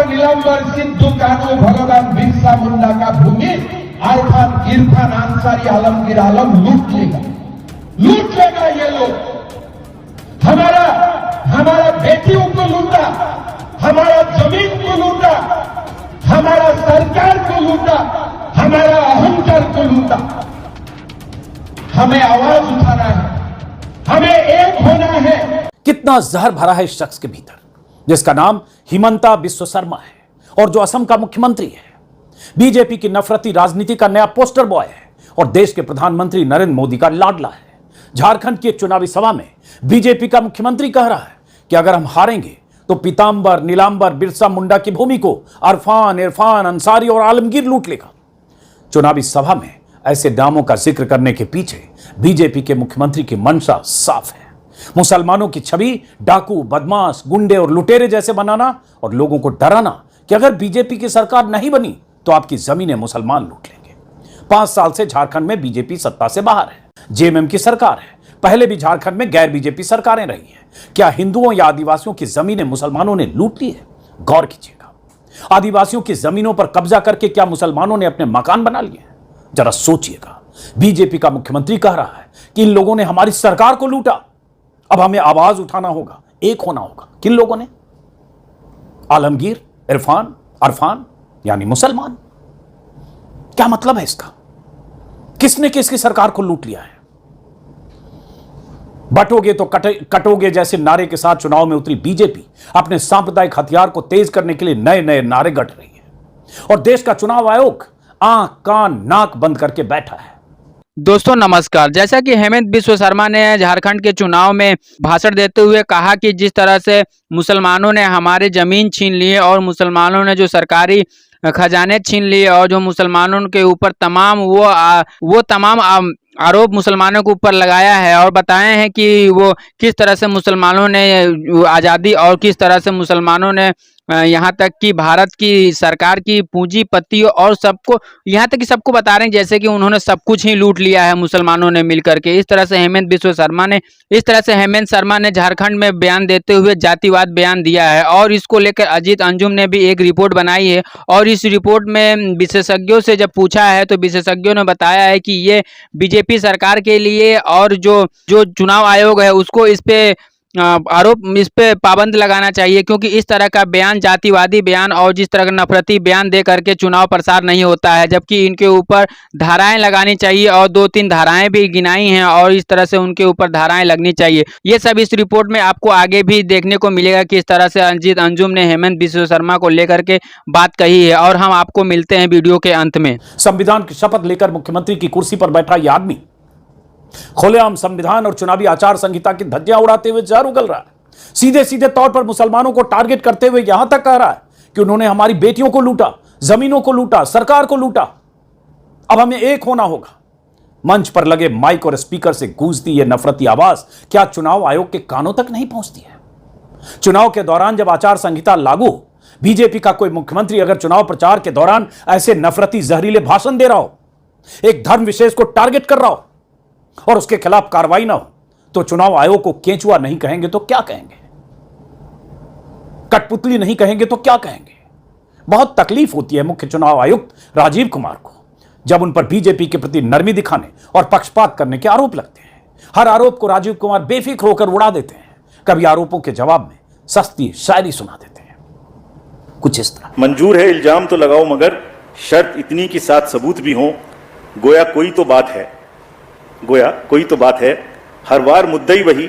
नीलांबर सिद्धू कानू भगवान बिरसा मुंडा का भूमि अर्थात इरफान अंसारी आलमगीर आलम लूट लेगा ये लोग। हमारा बेटियों को लूटा, हमारा जमीन को लूटा, हमारा सरकार को लूटा, हमारा अहंकार को लूटा। हमें आवाज उठाना है, हमें एक होना है। कितना जहर भरा है इस शख्स के भीतर, जिसका नाम हिमंता बिस्वा शर्मा है और जो असम का मुख्यमंत्री है, बीजेपी की नफरती राजनीति का नया पोस्टर बॉय है और देश के प्रधानमंत्री नरेंद्र मोदी का लाडला है। झारखंड की एक चुनावी सभा में बीजेपी का मुख्यमंत्री कह रहा है कि अगर हम हारेंगे तो पीतांबर नीलांबर बिरसा मुंडा की भूमि को इरफान अंसारी और आलमगीर लूट लेगा। चुनावी सभा में ऐसे नामों का जिक्र करने के पीछे बीजेपी के मुख्यमंत्री की मंशा साफ है। मुसलमानों की छवि डाकू, बदमाश, गुंडे और लुटेरे जैसे बनाना और लोगों को डराना कि अगर बीजेपी की सरकार नहीं बनी तो आपकी जमीनें मुसलमान लूट लेंगे। 5 साल से झारखंड में बीजेपी सत्ता से बाहर है, जेएमएम की सरकार है। पहले भी झारखंड में गैर बीजेपी सरकारें रही हैं। क्या हिंदुओं या आदिवासियों की जमीनें मुसलमानों ने लूट ली है? गौर कीजिएगा, आदिवासियों की जमीनों पर कब्जा करके क्या मुसलमानों ने अपने मकान बना लिए हैं? जरा सोचिएगा। बीजेपी का मुख्यमंत्री कह रहा है कि इन लोगों ने हमारी सरकार को लूटा, अब हमें आवाज उठाना होगा, एक होना होगा। किन लोगों ने? आलमगीर, इरफान यानी मुसलमान। क्या मतलब है इसका? किसने किसकी सरकार को लूट लिया है? बटोगे तो कटोगे जैसे नारे के साथ चुनाव में उतरी बीजेपी अपने सांप्रदायिक हथियार को तेज करने के लिए नए नए नारे गढ़ रही है और देश का चुनाव आयोग आंख कान नाक बंद करके बैठा है। दोस्तों नमस्कार। जैसा कि हेमंत बिस्वा शर्मा ने झारखंड के चुनाव में भाषण देते हुए कहा कि जिस तरह से मुसलमानों ने हमारी जमीन छीन ली और मुसलमानों ने जो सरकारी खजाने छीन लिए और जो मुसलमानों के ऊपर तमाम वो तमाम आरोप मुसलमानों के ऊपर लगाया है और बताए हैं कि वो किस तरह से मुसलमानों ने आज़ादी और किस तरह से मुसलमानों ने यहाँ तक कि भारत की सरकार की पूंजीपति और सबको यहाँ तक कि सबको बता रहे हैं जैसे कि उन्होंने सब कुछ ही लूट लिया है मुसलमानों ने मिल करके। इस तरह से हेमंत शर्मा ने झारखंड में बयान देते हुए जातिवाद बयान दिया है और इसको लेकर अजीत अंजुम ने भी एक रिपोर्ट बनाई है और इस रिपोर्ट में विशेषज्ञों से जब पूछा है तो विशेषज्ञों ने बताया है कि ये बीजेपी सरकार के लिए और जो चुनाव आयोग है उसको इस पे पाबंद लगाना चाहिए, क्योंकि इस तरह का बयान, जातिवादी बयान और जिस तरह का नफरती बयान दे करके चुनाव प्रसार नहीं होता है, जबकि इनके ऊपर धाराएं लगानी चाहिए और 2-3 धाराएं भी गिनाई हैं और इस तरह से उनके ऊपर धाराएं लगनी चाहिए। ये सब इस रिपोर्ट में आपको आगे भी देखने को मिलेगा कि इस तरह से अजीत अंजुम ने हेमंत बिस्वा शर्मा को लेकर के बात कही है और हम आपको मिलते हैं वीडियो के अंत में। संविधान की शपथ लेकर मुख्यमंत्री की कुर्सी पर बैठा यह आदमी खुलेआम संविधान और चुनावी आचार संहिता की धज्जियां उड़ाते हुए जहर उगल रहा है। सीधे सीधे तौर पर मुसलमानों को टारगेट करते हुए यहां तक कह रहा है कि उन्होंने हमारी बेटियों को लूटा, जमीनों को लूटा, सरकार को लूटा, अब हमें एक होना होगा। मंच पर लगे माइक और स्पीकर से गूंजती यह नफरती आवाज क्या चुनाव आयोग के कानों तक नहीं पहुंचती है? चुनाव के दौरान जब आचार संहिता लागू हो, बीजेपी का कोई मुख्यमंत्री अगर चुनाव प्रचार के दौरान ऐसे नफरती जहरीले भाषण दे रहा हो, एक धर्म विशेष को टारगेट कर रहा हो और उसके खिलाफ कार्रवाई ना हो, तो चुनाव आयोग को केंचुआ नहीं कहेंगे तो क्या कहेंगे? कठपुतली नहीं कहेंगे तो क्या कहेंगे? बहुत तकलीफ होती है मुख्य चुनाव आयुक्त राजीव कुमार को जब उन पर बीजेपी के प्रति नरमी दिखाने और पक्षपात करने के आरोप लगते हैं। हर आरोप को राजीव कुमार बेफिक्र होकर उड़ा देते हैं, कभी आरोपों के जवाब में सस्ती शायरी सुना देते हैं, कुछ इस तरह। मंजूर है इल्जाम तो लगाओ मगर शर्त इतनी कि साथ सबूत भी हो, गोया कोई तो बात है, हर बार मुद्दई वही,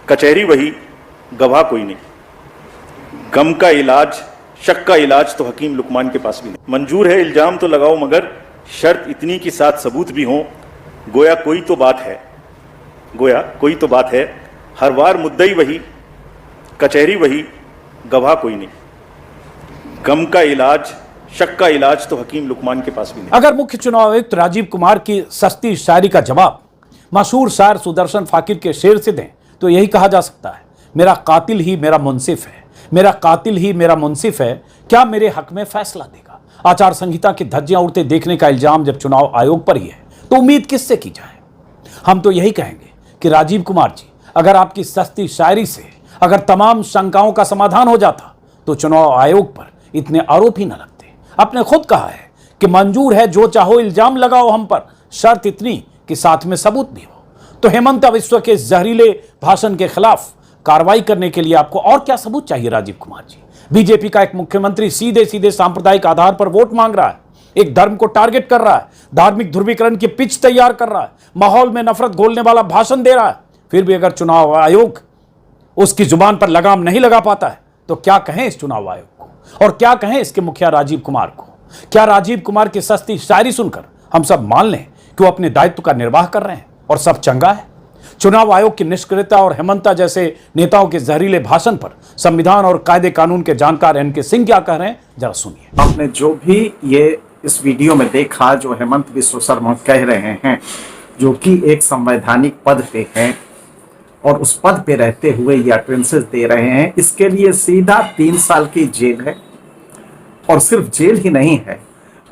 कचहरी वही, गवाह कोई नहीं। गम का इलाज, शक का इलाज तो हकीम लुकमान के पास भी नहीं। मंजूर है इल्जाम तो लगाओ मगर शर्त इतनी कि साथ सबूत भी हो, गोया कोई तो बात है, हर बार मुद्दई वही, कचहरी वही, गवाह कोई नहीं। गम का इलाज, शक का इलाज तो हकीम लुकमान के पास भी नहीं। अगर मुख्य चुनाव आयुक्त राजीव कुमार की सस्ती शायरी का जवाब मशहूर शायर सुदर्शन फाकिर के शेर से दें तो यही कहा जा सकता है, मेरा कातिल ही मेरा मुंसिफ है, मेरा कातिल ही मेरा मुंसिफ है, क्या मेरे हक में फैसला देगा? आचार संहिता की धज्जियां उड़ते देखने का इल्जाम जब चुनाव आयोग पर ही है तो उम्मीद किससे की जाए? हम तो यही कहेंगे कि राजीव कुमार जी, अगर आपकी सस्ती शायरी से अगर तमाम शंकाओं का समाधान हो जाता तो चुनाव आयोग पर इतने आरोप ही न लगते। आपने खुद कहा है कि मंजूर है जो चाहो इल्जाम लगाओ हम पर, शर्त इतनी कि साथ में सबूत भी हो। तो हेमंता बिस्वा के जहरीले भाषण के खिलाफ कार्रवाई करने के लिए आपको और क्या सबूत चाहिए राजीव कुमार जी? बीजेपी का एक मुख्यमंत्री सीधे सीधे सांप्रदायिक आधार पर वोट मांग रहा है, एक धर्म को टारगेट कर रहा है, धार्मिक ध्रुवीकरण की पिच तैयार कर रहा है, माहौल में नफरत घोलने वाला भाषण दे रहा है। फिर भी अगर चुनाव आयोग उसकी जुबान पर लगाम नहीं लगा पाता है तो क्या कहें इस चुनाव आयोग को, और क्या कहें इसके मुखिया राजीव कुमार को? क्या राजीव कुमार की सस्ती शायरी सुनकर हम सब मान लें कि वो अपने दायित्व का निर्वाह कर रहे हैं और सब चंगा है? चुनाव आयोग की निष्क्रियता और हेमंता जैसे नेताओं के जहरीले भाषण पर संविधान और कायदे कानून के जानकार एनके सिंह क्या कह रहे हैं, जरा सुनिए। आपने जो भी ये इस वीडियो में देखा, जो हेमंत बिस्वा शर्मा कह रहे हैं, जो कि एक संवैधानिक पद पे हैं और उस पद पे रहते हुए ये अटेंसेस दे रहे हैं, इसके लिए सीधा 3 साल की जेल है। और सिर्फ जेल ही नहीं है,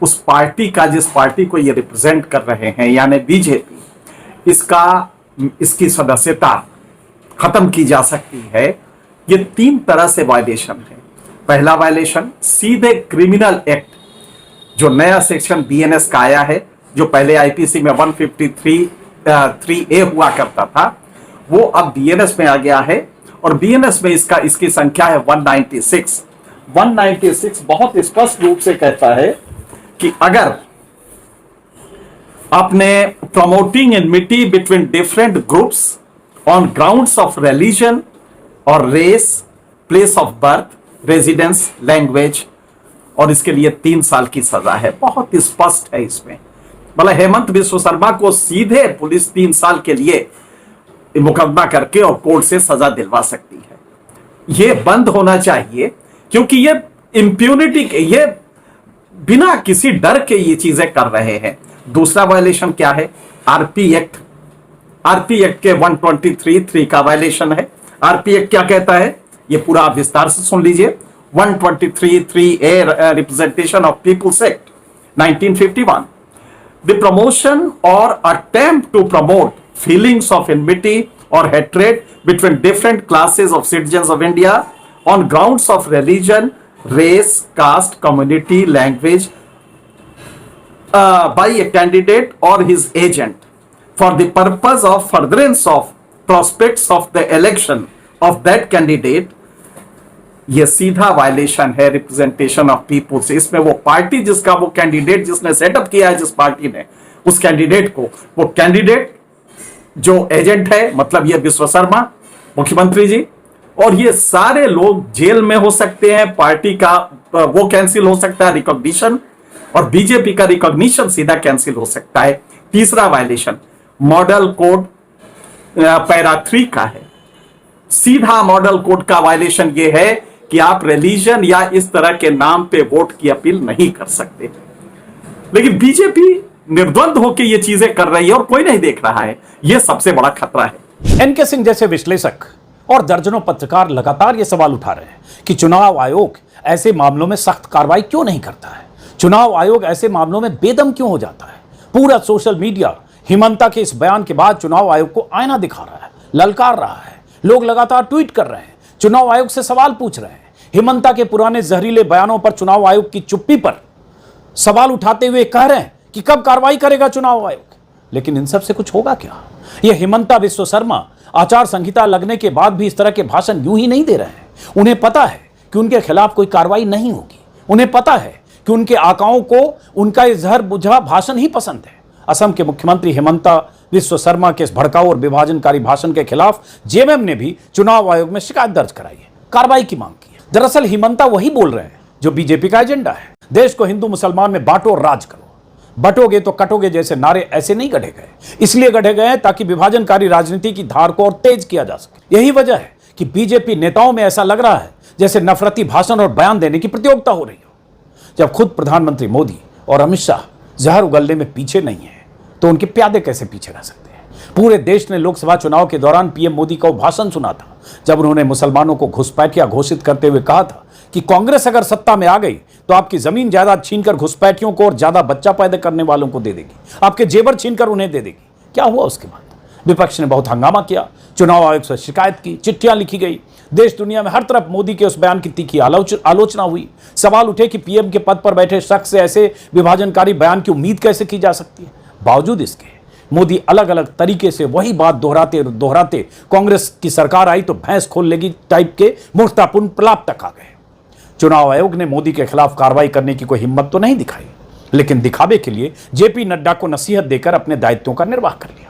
उस पार्टी का, जिस पार्टी को ये रिप्रेजेंट कर रहे हैं यानी बीजेपी, इसकी सदस्यता खत्म की जा सकती है। ये 3 तरह से वायलेशन है। पहला वायलेशन सीधे क्रिमिनल एक्ट, जो नया सेक्शन बीएनएस का आया है, जो पहले आईपीसी में 153(3)(a) हुआ करता था, वो अब बीएनएस में आ गया है। और बीएनएस में इसकी संख्या है 196। 196 बहुत स्पष्ट रूप से कहता है कि अगर आपने promoting enmity between different groups on grounds of religion और race, place of birth, residence, language, और इसके लिए 3 साल की सजा है। बहुत स्पष्ट है इसमें। मतलब हेमंत बिस्वा शर्मा को सीधे पुलिस 3 साल के लिए मुकदमा करके और कोर्ट से सजा दिलवा सकती है। यह बंद होना चाहिए, क्योंकि ये इम्प्यूनिटी के, ये बिना किसी डर के ये चीजें कर रहे हैं। दूसरा वायलेशन क्या है? आरपी एक्ट के 123(3) का वायलेशन है। आरपी एक्ट क्या कहता है, ये पूरा आप विस्तार से सुन लीजिए। 123(3)(a) representation of peoples act 1951, the promotion और attempt to promote feelings of enmity or hatred between different classes of citizens of India on grounds of religion, race, caste, community, language by a candidate or his agent for the purpose of furtherance of prospects of the election of that candidate, ये सीधा violation है representation of people से। इसमें वो party जिसका, वो candidate जिसने setup किया है, जिस पार्टी ने, उस कैंडिडेट को, वो कैंडिडेट जो एजेंट है, मतलब ये बिस्वा शर्मा मुख्यमंत्री जी, और ये सारे लोग जेल में हो सकते हैं। पार्टी का वो कैंसिल हो सकता है रिकॉग्निशन, और बीजेपी का रिकॉग्निशन सीधा कैंसिल हो सकता है। तीसरा वायलेशन मॉडल कोड पैरा 3 का है। सीधा मॉडल कोड का वायलेशन ये है कि आप रिलीजन या इस तरह के नाम पे वोट की अपील नहीं कर सकते। लेकिन बीजेपी निर्द्वंद होकर ये चीजें कर रही है और कोई नहीं देख रहा है। यह सबसे बड़ा खतरा है। एनके सिंह जैसे विश्लेषक और दर्जनों पत्रकार लगातार ये सवाल उठा रहे हैं कि चुनाव आयोग ऐसे मामलों में सख्त कार्रवाई क्यों नहीं करता है, चुनाव आयोग ऐसे मामलों में बेदम क्यों हो जाता है। पूरा सोशल मीडिया हेमंता के इस बयान के बाद चुनाव आयोग को आईना दिखा रहा है, ललकार रहा है। लोग लगातार ट्वीट कर रहे हैं, चुनाव आयोग से सवाल पूछ रहे हैं। हेमंता के पुराने जहरीले बयानों पर चुनाव आयोग की चुप्पी पर सवाल उठाते हुए कह रहे हैं कि कब कार्रवाई करेगा चुनाव आयोग। लेकिन इन सब से कुछ होगा क्या? यह हेमंता बिस्वा शर्मा आचार संहिता लगने के बाद भी इस तरह के भाषण यूं ही नहीं दे रहे हैं। उन्हें पता है कि उनके खिलाफ कोई कार्रवाई नहीं होगी। उन्हें पता है कि उनके आकाओं को उनका यह जहर बुझा भाषण ही पसंद है। असम के मुख्यमंत्री हेमंता बिस्वा शर्मा के इस भड़काऊ और विभाजनकारी भाषण के खिलाफ जेएमएम ने भी चुनाव आयोग में शिकायत दर्ज कराई है, कार्रवाई की मांग की है। दरअसल हेमंता वही बोल रहे हैं जो बीजेपी का एजेंडा है। देश को हिंदू मुसलमान में बांटो और राज करो, बटोगे तो कटोगे जैसे नारे ऐसे नहीं गढ़े गए। इसलिए गढ़े गए ताकि विभाजनकारी राजनीति की धार को और तेज किया जा सके। यही वजह है कि बीजेपी नेताओं में ऐसा लग रहा है जैसे नफरती भाषण और बयान देने की प्रतियोगिता हो रही हो। जब खुद प्रधानमंत्री मोदी और अमित शाह जहर उगलने में पीछे नहीं है तो उनके प्यादे कैसे पीछे रह सकते हैं। पूरे देश ने लोकसभा चुनाव के दौरान पीएम मोदी का भाषण सुना था, जब उन्होंने मुसलमानों को घुसपैठिया घोषित करते हुए कहा था कि कांग्रेस अगर सत्ता में आ गई तो आपकी जमीन जायदाद छीनकर घुसपैठियों को और ज्यादा बच्चा पैदा करने वालों को दे देगी, आपके जेवर छीनकर उन्हें दे देगी। क्या हुआ उसके बाद? विपक्ष ने बहुत हंगामा किया, चुनाव आयोग से शिकायत की, चिट्ठियां लिखी गई, देश दुनिया में हर तरफ मोदी के उस बयान की तीखी आलोचना हुई। सवाल उठे कि पीएम के पद पर बैठे शख्स से ऐसे विभाजनकारी बयान की उम्मीद कैसे की जा सकती है। बावजूद इसके मोदी अलग अलग तरीके से वही बात दोहराते कांग्रेस की सरकार आई तो भैंस खोल लेगी टाइप के मूर्खतापूर्ण प्रलाप तक आ गए। चुनाव आयोग ने मोदी के खिलाफ कार्रवाई करने की कोई हिम्मत तो नहीं दिखाई, लेकिन दिखावे के लिए जेपी नड्डा को नसीहत देकर अपने दायित्वों का निर्वाह कर लिया।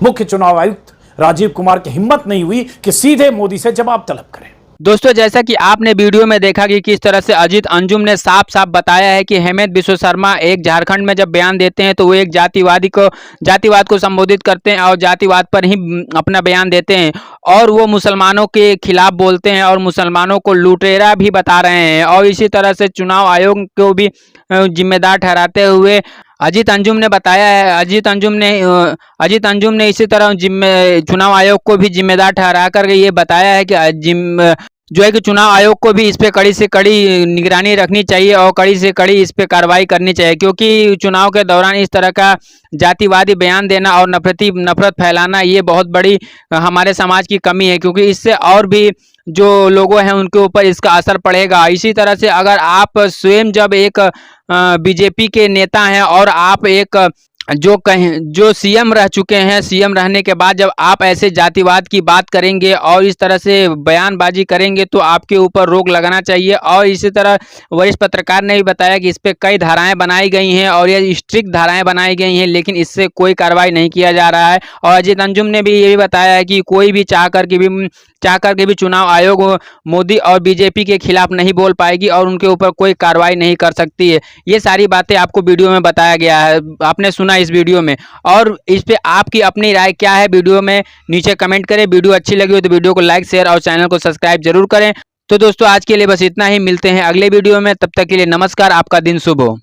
मुख्य चुनाव आयुक्त राजीव कुमार की हिम्मत नहीं हुई कि सीधे मोदी से जवाब तलब करें। दोस्तों, जैसा कि आपने वीडियो में देखा कि किस तरह से अजीत अंजुम ने साफ साफ बताया है कि हेमंत बिस्व शर्मा एक झारखंड में जब बयान देते हैं तो वो एक जातिवाद को संबोधित करते हैं और जातिवाद पर ही अपना बयान देते हैं और वो मुसलमानों के खिलाफ बोलते हैं और मुसलमानों को लुटेरा भी बता रहे हैं। और इसी तरह से चुनाव आयोग को भी जिम्मेदार ठहराते हुए अजीत अंजुम ने बताया है, अजीत अंजुम ने इसी तरह चुनाव आयोग को भी जिम्मेदार ठहरा कर ये बताया है कि जो है कि चुनाव आयोग को भी इस पे कड़ी से कड़ी निगरानी रखनी चाहिए और कड़ी से कड़ी इस पे कार्रवाई करनी चाहिए, क्योंकि चुनाव के दौरान इस तरह का जातिवादी बयान देना और नफरत फैलाना ये बहुत बड़ी हमारे समाज की कमी है, क्योंकि इससे और भी जो लोगों हैं उनके ऊपर इसका असर पड़ेगा। इसी तरह से अगर आप स्वयं जब एक बीजेपी के नेता हैं और आप एक जो सीएम रह चुके हैं, सीएम रहने के बाद जब आप ऐसे जातिवाद की बात करेंगे और इस तरह से बयानबाजी करेंगे तो आपके ऊपर रोक लगाना चाहिए। और इसी तरह वरिष्ठ पत्रकार ने भी बताया कि इस पे कई धाराएं बनाई गई हैं और ये स्ट्रिक्ट धाराएं बनाई गई हैं, लेकिन इससे कोई कार्रवाई नहीं किया जा रहा है। और अजीत अंजुम ने भी ये भी बताया है कि कोई भी चाह करके भी चुनाव आयोग मोदी और बीजेपी के खिलाफ नहीं बोल पाएगी और उनके ऊपर कोई कार्रवाई नहीं कर सकती है। ये सारी बातें आपको वीडियो में बताया गया है, आपने सुना इस वीडियो में। और इस पे आपकी अपनी राय क्या है वीडियो में नीचे कमेंट करें। वीडियो अच्छी लगी हो तो वीडियो को लाइक, शेयर और चैनल को सब्सक्राइब जरूर करें। तो दोस्तों, आज के लिए बस इतना ही, मिलते हैं अगले वीडियो में। तब तक के लिए नमस्कार, आपका दिन शुभ हो।